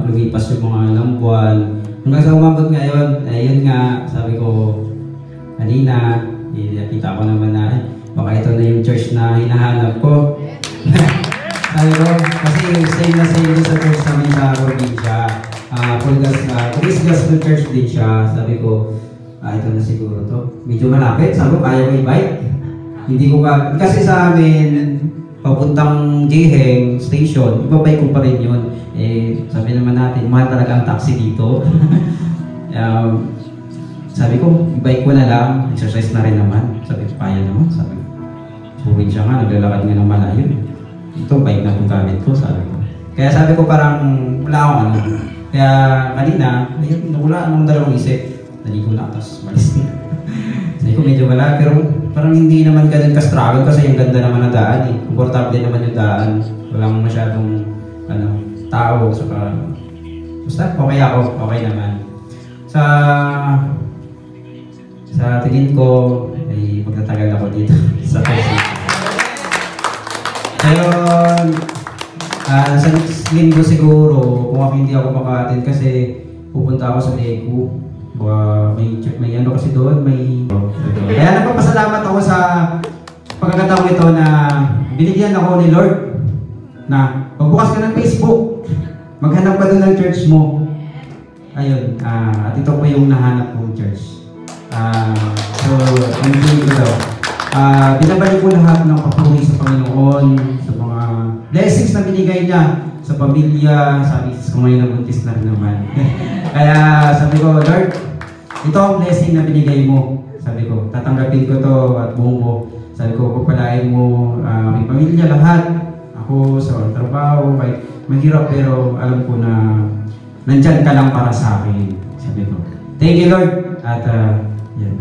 Lumipas yung mga ilang buwan. Hanggang sa umabot ngayon, ayun nga, sabi ko, kanina, nakita ko naman na, baka ito na yung church na hinahanap ko. Sabi ko, kasi same na same sa church namin sa probinsya. Police Gospel Church din siya. Sabi ko, ito na siguro to. Medyo malapit, sabi ko, kaya ko i-bike. Hindi ko ka, kasi sa amin, papuntang Jiheng Station, ibabay ko pa rin yun. Sabi naman natin, mahal talaga ang taxi dito. Sabi ko, i-bike ko na lang, exercise na rin naman. Sabi ko, kaya naman. Sabi ko, probinsya nga, naglalakad nga ng malayo. Ito, bike na itong gamit ko, sabi ko. Kaya sabi ko parang wala akong ano. Kaya kanina, wala akong dalawang isip. Naligo na, tapos malis na. Sabi ko medyo wala, pero parang hindi naman ganun ka-struggle kasi yung ganda naman ng daan eh. Komportable naman yung daan. Walang masyadong tao. Saka, basta okay ako, okay naman. Sa tingin ko, ay magtatagal ako dito sa Quezon. Ngayon, sa next linggo siguro, kung ako hindi ako maka-attend kasi pupunta ako sa Lego. May ano kasi doon, may... Kaya nagpapasalamat ako sa pagkakataong ito na binigyan ako ni Lord na magbukas ka ng Facebook, maghanap ka doon ng church mo. Ayun, at ito po yung nahanap kong church. So, ang feeling ko daw. Binabalik ko lahat ng papuri sa Panginoon, sa mga blessings na binigay niya sa pamilya, sa misis ko ngayon nabuntis na naman. Kaya sabi ko, Lord, ito ang blessing na binigay mo. Sabi ko, tatanggapin ko to at buong ko. Sabi ko, pagpalain mo may pamilya lahat. Ako sa trabaho, kahit mahirap pero alam ko na nandyan ka lang para sa akin. Sabi ko, thank you Lord. At yan.